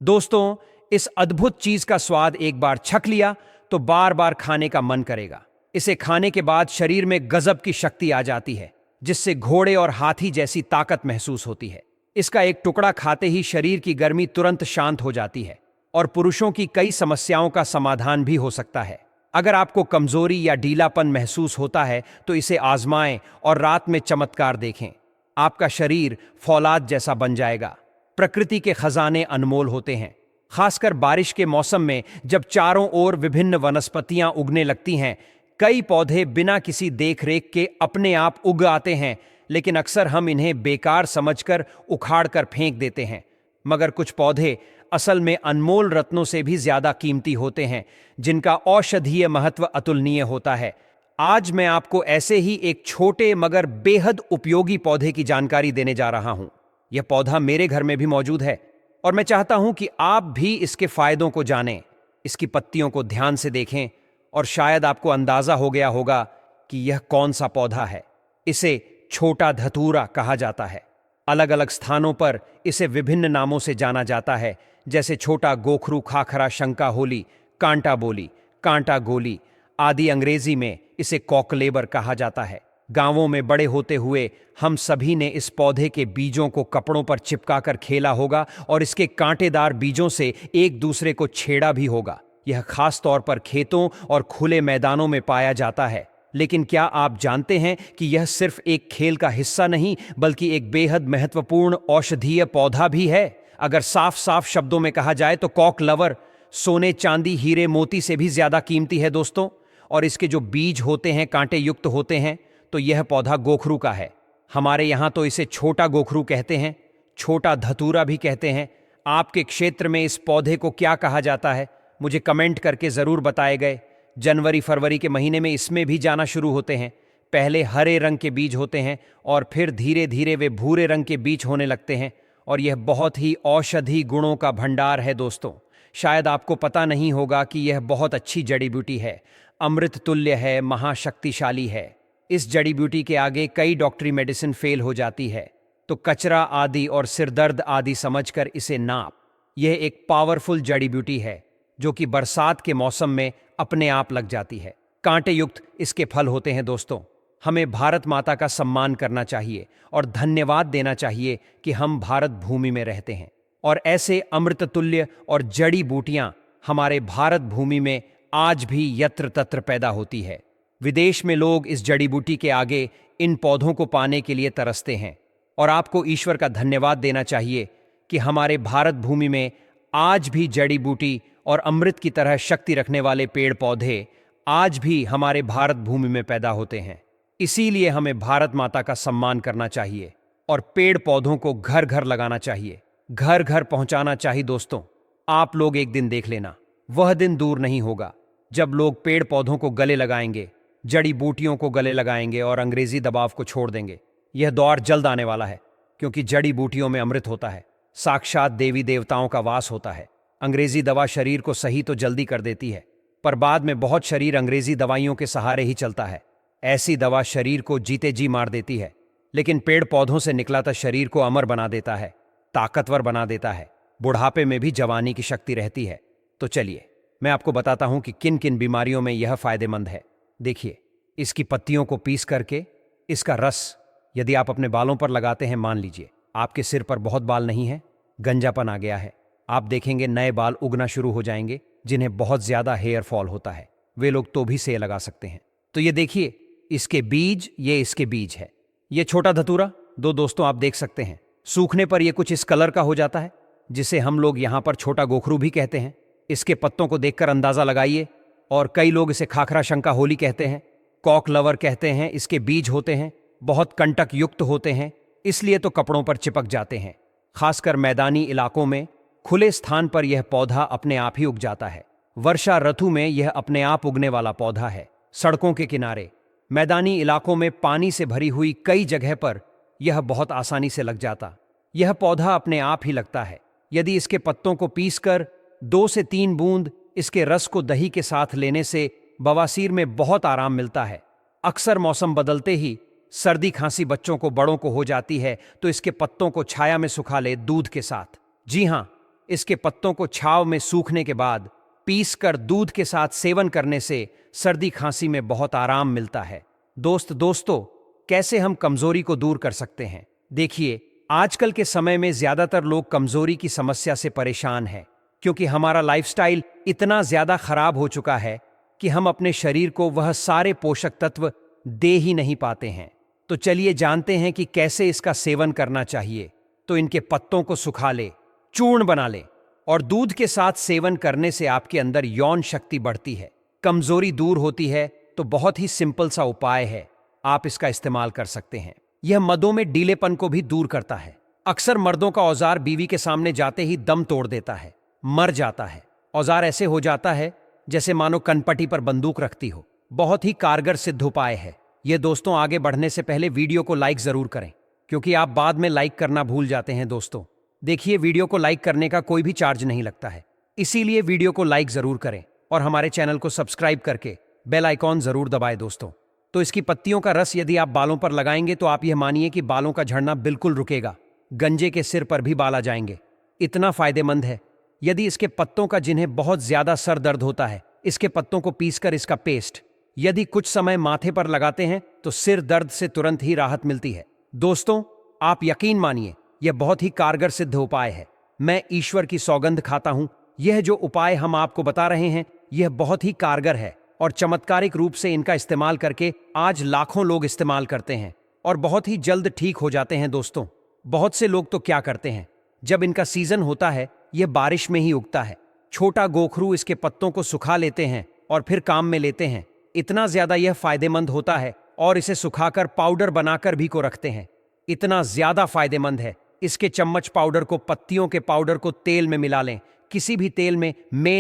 दोस्तों, इस अद्भुत चीज का स्वाद एक बार छक लिया तो बार बार खाने का मन करेगा। इसे खाने के बाद शरीर में गजब की शक्ति आ जाती है, जिससे घोड़े और हाथी जैसी ताकत महसूस होती है। इसका एक टुकड़ा खाते ही शरीर की गर्मी तुरंत शांत हो जाती है और पुरुषों की कई समस्याओं का समाधान भी हो सकता है। अगर आपको कमजोरी या ढीलापन महसूस होता है तो इसे आजमाएं और रात में चमत्कार देखें। आपका शरीर फौलाद जैसा बन जाएगा। प्रकृति के खजाने अनमोल होते हैं, खासकर बारिश के मौसम में जब चारों ओर विभिन्न वनस्पतियां उगने लगती हैं। कई पौधे बिना किसी देखरेख के अपने आप उग आते हैं, लेकिन अक्सर हम इन्हें बेकार समझकर उखाड़ कर फेंक देते हैं। मगर कुछ पौधे असल में अनमोल रत्नों से भी ज्यादा कीमती होते हैं, जिनका औषधीय महत्व अतुलनीय होता है। आज मैं आपको ऐसे ही एक छोटे मगर बेहद उपयोगी पौधे की जानकारी देने जा रहा हूं। यह पौधा मेरे घर में भी मौजूद है और मैं चाहता हूं कि आप भी इसके फायदों को जानें। इसकी पत्तियों को ध्यान से देखें और शायद आपको अंदाजा हो गया होगा कि यह कौन सा पौधा है। इसे छोटा धतूरा कहा जाता है। अलग अलग स्थानों पर इसे विभिन्न नामों से जाना जाता है, जैसे छोटा गोखरू, खाखरा, शंका होली, कांटा बोली, कांटा गोली आदि। अंग्रेजी में इसे कॉकलेबर कहा जाता है। गांवों में बड़े होते हुए हम सभी ने इस पौधे के बीजों को कपड़ों पर चिपकाकर खेला होगा और इसके कांटेदार बीजों से एक दूसरे को छेड़ा भी होगा। यह खास तौर पर खेतों और खुले मैदानों में पाया जाता है। लेकिन क्या आप जानते हैं कि यह सिर्फ एक खेल का हिस्सा नहीं, बल्कि एक बेहद महत्वपूर्ण औषधीय पौधा भी है। अगर साफ साफ शब्दों में कहा जाए तो कॉक लवर सोने, चांदी, हीरे, मोती से भी ज्यादा कीमती है दोस्तों। और इसके जो बीज होते हैं कांटे युक्त होते हैं। तो यह पौधा गोखरू का है। हमारे यहां तो इसे छोटा गोखरू कहते हैं, छोटा धतूरा भी कहते हैं। आपके क्षेत्र में इस पौधे को क्या कहा जाता है, मुझे कमेंट करके जरूर बताए गए। जनवरी फरवरी के महीने में इसमें भी जाना शुरू होते हैं। पहले हरे रंग के बीज होते हैं और फिर धीरे धीरे वे भूरे रंग के बीज होने लगते हैं। और यह बहुत ही औषधि गुणों का भंडार है दोस्तों। शायद आपको पता नहीं होगा कि यह बहुत अच्छी जड़ी बूटी है, अमृत तुल्य है, महाशक्तिशाली है। इस जड़ी बूटी के आगे कई डॉक्टरी मेडिसिन फेल हो जाती है, तो कचरा आदि और सिरदर्द आदि समझकर इसे नाप। यह एक पावरफुल जड़ी बूटी है जो कि बरसात के मौसम में अपने आप लग जाती है। कांटे युक्त इसके फल होते हैं दोस्तों। हमें भारत माता का सम्मान करना चाहिए और धन्यवाद देना चाहिए कि हम भारत भूमि में रहते हैं और ऐसे अमृततुल्य और जड़ी बूटियां हमारे भारत भूमि में आज भी यत्र तत्र पैदा होती है। विदेश में लोग इस जड़ी बूटी के आगे इन पौधों को पाने के लिए तरसते हैं और आपको ईश्वर का धन्यवाद देना चाहिए कि हमारे भारत भूमि में आज भी जड़ी बूटी और अमृत की तरह शक्ति रखने वाले पेड़ पौधे आज भी हमारे भारत भूमि में पैदा होते हैं। इसीलिए हमें भारत माता का सम्मान करना चाहिए और पेड़ पौधों को घर घर लगाना चाहिए, घर घर पहुंचाना चाहिए दोस्तों। आप लोग एक दिन देख लेना, वह दिन दूर नहीं होगा जब लोग पेड़ पौधों को गले लगाएंगे, जड़ी बूटियों को गले लगाएंगे और अंग्रेजी दबाव को छोड़ देंगे। यह दौर जल्द आने वाला है, क्योंकि जड़ी बूटियों में अमृत होता है, साक्षात देवी देवताओं का वास होता है। अंग्रेजी दवा शरीर को सही तो जल्दी कर देती है, पर बाद में बहुत शरीर अंग्रेजी दवाइयों के सहारे ही चलता है। ऐसी दवा शरीर को जीते जी मार देती है, लेकिन पेड़ पौधों से निकलाता शरीर को अमर बना देता है, ताकतवर बना देता है। बुढ़ापे में भी जवानी की शक्ति रहती है। तो चलिए मैं आपको बताता हूं कि किन किन बीमारियों में यह फायदेमंद है। देखिए, इसकी पत्तियों को पीस करके इसका रस यदि आप अपने बालों पर लगाते हैं, मान लीजिए आपके सिर पर बहुत बाल नहीं है, गंजापन आ गया है, आप देखेंगे नए बाल उगना शुरू हो जाएंगे। जिन्हें बहुत ज्यादा हेयर फॉल होता है वे लोग तो भी से लगा सकते हैं। तो ये देखिए, इसके बीज, ये इसके बीज है। ये छोटा धतूरा दो दोस्तों आप देख सकते हैं। सूखने पर यह कुछ इस कलर का हो जाता है, जिसे हम लोग यहां पर छोटा गोखरू भी कहते हैं। इसके पत्तों को देखकर अंदाजा लगाइए। और कई लोग इसे खाखरा, शंका होली कहते हैं, कॉक लवर कहते हैं। इसके बीज होते हैं, बहुत कंटक युक्त होते हैं, इसलिए तो कपड़ों पर चिपक जाते हैं। खासकर मैदानी इलाकों में खुले स्थान पर यह पौधा अपने आप ही उग जाता है। वर्षा ऋतु में यह अपने आप उगने वाला पौधा है। सड़कों के किनारे, मैदानी इलाकों में पानी से भरी हुई कई जगह पर यह बहुत आसानी से लग जाता। यह पौधा अपने आप ही लगता है। यदि इसके पत्तों को पीसकर 2 से 3 बूंद इसके रस को दही के साथ लेने से बवासीर में बहुत आराम मिलता है। अक्सर मौसम बदलते ही सर्दी खांसी बच्चों को, बड़ों को हो जाती है, तो इसके पत्तों को छाया में सुखा ले दूध के साथ। जी हां, इसके पत्तों को छांव में सूखने के बाद पीसकर दूध के साथ सेवन करने से सर्दी खांसी में बहुत आराम मिलता है। दोस्तों, कैसे हम कमजोरी को दूर कर सकते हैं? देखिए, आजकल के समय में ज्यादातर लोग कमजोरी की समस्या से परेशान हैं, क्योंकि हमारा लाइफस्टाइल इतना ज्यादा खराब हो चुका है कि हम अपने शरीर को वह सारे पोषक तत्व दे ही नहीं पाते हैं। तो चलिए जानते हैं कि कैसे इसका सेवन करना चाहिए। तो इनके पत्तों को सुखा ले, चूर्ण बना ले और दूध के साथ सेवन करने से आपके अंदर यौन शक्ति बढ़ती है, कमजोरी दूर होती है। तो बहुत ही सिंपल सा उपाय है, आप इसका इस्तेमाल कर सकते हैं। यह मदों में ढीलेपन को भी दूर करता है। अक्सर मर्दों का औजार बीवी के सामने जाते ही दम तोड़ देता है, मर जाता है। औजार ऐसे हो जाता है जैसे मानो कनपटी पर बंदूक रखती हो। बहुत ही कारगर सिद्ध उपाय है यह। दोस्तों, आगे बढ़ने से पहले वीडियो को लाइक जरूर करें, क्योंकि आप बाद में लाइक करना भूल जाते हैं। दोस्तों देखिए, वीडियो को लाइक करने का कोई भी चार्ज नहीं लगता है, इसीलिए वीडियो को लाइक जरूर करें और हमारे चैनल को सब्सक्राइब करके बेल आइकॉन जरूर दबाएं। दोस्तों, तो इसकी पत्तियों का रस यदि आप बालों पर लगाएंगे तो आप यह मानिए कि बालों का झड़ना बिल्कुल रुकेगा। गंजे के सिर पर भी बाल आ जाएंगे, इतना फायदेमंद है। यदि इसके पत्तों का, जिन्हें बहुत ज्यादा सर दर्द होता है, इसके पत्तों को पीसकर इसका पेस्ट यदि कुछ समय माथे पर लगाते हैं तो सिर दर्द से तुरंत ही राहत मिलती है। दोस्तों, आप यकीन मानिए, यह बहुत ही कारगर सिद्ध उपाय है। मैं ईश्वर की सौगंध खाता हूं, यह जो उपाय हम आपको बता रहे हैं यह बहुत ही कारगर है और चमत्कारिक रूप से इनका इस्तेमाल करके आज लाखों लोग इस्तेमाल करते हैं और बहुत ही जल्द ठीक हो जाते हैं। दोस्तों, बहुत से लोग तो क्या करते हैं, जब इनका सीजन होता है, यह बारिश में ही उगता है, छोटा गोखरू इसके पत्तों को सुखा लेते हैं और फिर काम में लेते हैं। इतना ज्यादा यह फायदेमंद होता है और इसे सुखाकर पाउडर बनाकर भी को रखते हैं। इतना ज्यादा फायदेमंद है, इसके चम्मच पाउडर को, पत्तियों के पाउडर को तेल में मिला लें, किसी भी तेल में,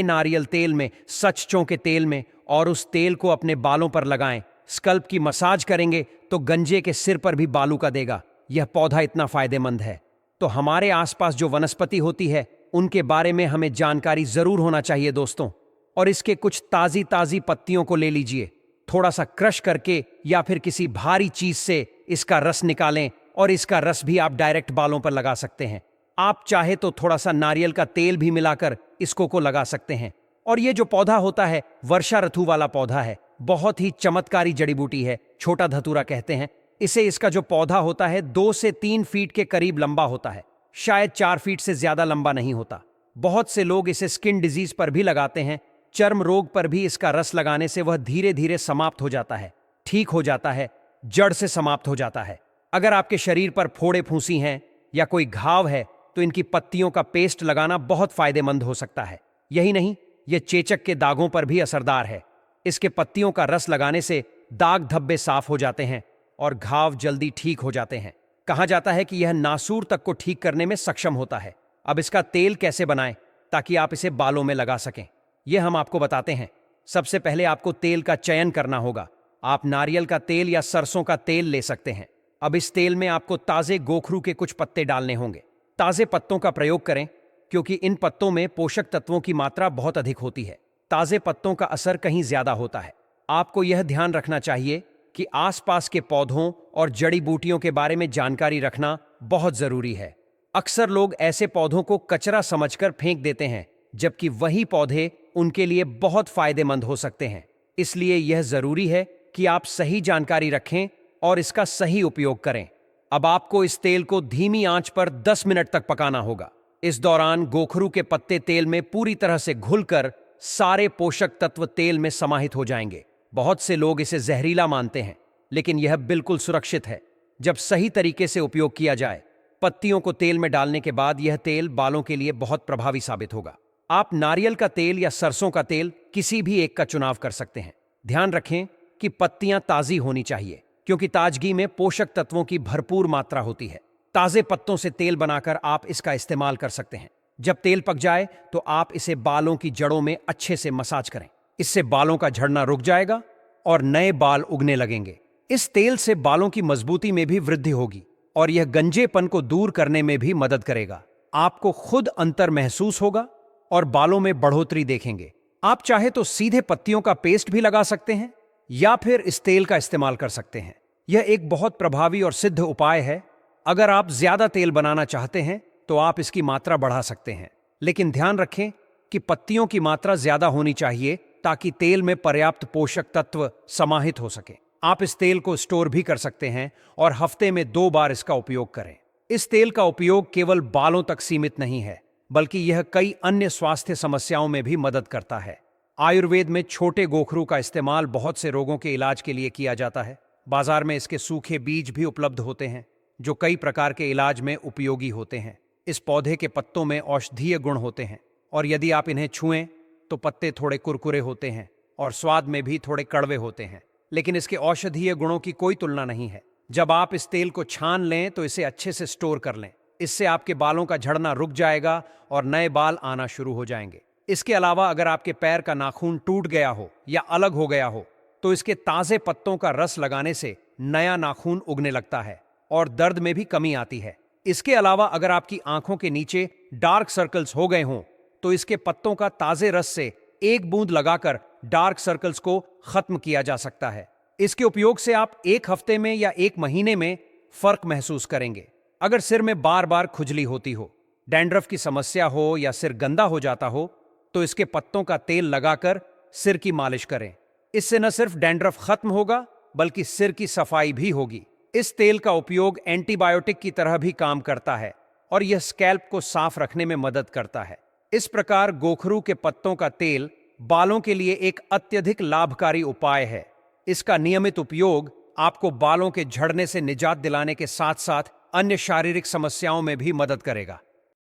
नारियल तेल में, सचचों के तेल में, और उस तेल को अपने बालों पर लगाएं। स्कल्प की मसाज करेंगे तो गंजे के सिर पर भी बालू का देगा। यह पौधा इतना फायदेमंद है। तो हमारे आसपास जो वनस्पति होती है उनके बारे में हमें जानकारी जरूर होना चाहिए दोस्तों। और इसके कुछ ताजी ताजी पत्तियों को ले लीजिए, थोड़ा सा क्रश करके या फिर किसी भारी चीज से इसका रस निकालें और इसका रस भी आप डायरेक्ट बालों पर लगा सकते हैं। आप चाहे तो थोड़ा सा नारियल का तेल भी मिलाकर इसको को लगा सकते हैं। और ये जो पौधा होता है वर्षा ऋतु वाला पौधा है, बहुत ही चमत्कारी जड़ी बूटी है, छोटा धतूरा कहते हैं इसे। इसका जो पौधा होता है 2 से 3 फीट के करीब लंबा होता है, शायद 4 फीट से ज्यादा लंबा नहीं होता। बहुत से लोग इसे स्किन डिजीज पर भी लगाते हैं, चर्म रोग पर भी इसका रस लगाने से वह धीरे धीरे समाप्त हो जाता है, ठीक हो जाता है, जड़ से समाप्त हो जाता है। अगर आपके शरीर पर फोड़े फूंसी हैं या कोई घाव है तो इनकी पत्तियों का पेस्ट लगाना बहुत फायदेमंद हो सकता है। यही नहीं, यह चेचक के दागों पर भी असरदार है। इसके पत्तियों का रस लगाने से दाग धब्बे साफ हो जाते हैं और घाव जल्दी ठीक हो जाते हैं। कहा जाता है कि यह नासूर तक को ठीक करने में सक्षम होता है। अब इसका तेल कैसे बनाएं ताकि आप इसे बालों में लगा सकें, यह हम आपको बताते हैं। सबसे पहले आपको तेल का चयन करना होगा। आप नारियल का तेल या सरसों का तेल ले सकते हैं। अब इस तेल में आपको ताजे गोखरू के कुछ पत्ते डालने होंगे। ताजे पत्तों का प्रयोग करें क्योंकि इन पत्तों में पोषक तत्वों की मात्रा बहुत अधिक होती है। ताजे पत्तों का असर कहीं ज्यादा होता है। आपको यह ध्यान रखना चाहिए कि आसपास के पौधों और जड़ी बूटियों के बारे में जानकारी रखना बहुत जरूरी है। अक्सर लोग ऐसे पौधों को कचरा समझकर फेंक देते हैं, जबकि वही पौधे उनके लिए बहुत फायदेमंद हो सकते हैं। इसलिए यह जरूरी है कि आप सही जानकारी रखें और इसका सही उपयोग करें। अब आपको इस तेल को धीमी आंच पर 10 मिनट तक पकाना होगा। इस दौरान गोखरू के पत्ते तेल में पूरी तरह से घुलकर सारे पोषक तत्व तेल में समाहित हो जाएंगे। बहुत से लोग इसे जहरीला मानते हैं, लेकिन यह बिल्कुल सुरक्षित है जब सही तरीके से उपयोग किया जाए। पत्तियों को तेल में डालने के बाद यह तेल बालों के लिए बहुत प्रभावी साबित होगा। आप नारियल का तेल या सरसों का तेल किसी भी एक का चुनाव कर सकते हैं। ध्यान रखें कि पत्तियां ताजी होनी चाहिए, क्योंकि ताजगी में पोषक तत्वों की भरपूर मात्रा होती है। ताजे पत्तों से तेल बनाकर आप इसका इस्तेमाल कर सकते हैं। जब तेल पक जाए तो आप इसे बालों की जड़ों में अच्छे से मसाज करें। इससे बालों का झड़ना रुक जाएगा और नए बाल उगने लगेंगे। इस तेल से बालों की मजबूती में भी वृद्धि होगी और यह गंजेपन को दूर करने में भी मदद करेगा। आपको खुद अंतर महसूस होगा और बालों में बढ़ोतरी देखेंगे। आप चाहे तो सीधे पत्तियों का पेस्ट भी लगा सकते हैं या फिर इस तेल का इस्तेमाल कर सकते हैं। यह एक बहुत प्रभावी और सिद्ध उपाय है। अगर आप ज्यादा तेल बनाना चाहते हैं तो आप इसकी मात्रा बढ़ा सकते हैं, लेकिन ध्यान रखें कि पत्तियों की मात्रा ज्यादा होनी चाहिए ताकि तेल में पर्याप्त पोषक तत्व समाहित हो सके। आप इस तेल को स्टोर भी कर सकते हैं और हफ्ते में 2 बार इसका उपयोग करें। इस तेल का उपयोग केवल बालों तक सीमित नहीं है, बल्कि यह कई अन्य स्वास्थ्य समस्याओं में भी मदद करता है। आयुर्वेद में छोटे गोखरू का इस्तेमाल बहुत से रोगों के इलाज के लिए किया जाता है। बाजार में इसके सूखे बीज भी उपलब्ध होते हैं, जो कई प्रकार के इलाज में उपयोगी होते हैं। इस पौधे के पत्तों में औषधीय गुण होते हैं और यदि आप इन्हें छुएं तो पत्ते थोड़े कुरकुरे होते हैं और स्वाद में भी थोड़े कड़वे होते हैं, लेकिन इसके औषधीय गुणों की कोई तुलना नहीं है। जब आप इस तेल को छान लें तो इसे अच्छे से स्टोर कर लें। इससे आपके बालों का झड़ना रुक जाएगा और नए बाल आना शुरू हो जाएंगे। इसके अलावा अगर आपके पैर का नाखून टूट गया हो या अलग हो गया हो तो इसके ताजे पत्तों का रस लगाने से नया नाखून उगने लगता है और दर्द में भी कमी आती है। इसके अलावा अगर आपकी आंखों के नीचे डार्क सर्कल्स हो गए हों तो इसके पत्तों का ताजे रस से 1 बूंद लगाकर डार्क सर्कल्स को खत्म किया जा सकता है। इसके उपयोग से आप 1 हफ्ते में या 1 महीने में फर्क महसूस करेंगे। अगर सिर में बार बार खुजली होती हो, डैंड्रफ की समस्या हो या सिर गंदा हो जाता हो तो इसके पत्तों का तेल लगाकर सिर की मालिश करें। इससे न सिर्फ डैंड्रफ खत्म होगा बल्कि सिर की सफाई भी होगी। इस तेल का उपयोग एंटीबायोटिक की तरह भी काम करता है और यह स्कैल्प को साफ रखने में मदद करता है। इस प्रकार गोखरू के पत्तों का तेल बालों के लिए एक अत्यधिक लाभकारी उपाय है। इसका नियमित उपयोग आपको बालों के झड़ने से निजात दिलाने के साथ साथ अन्य शारीरिक समस्याओं में भी मदद करेगा।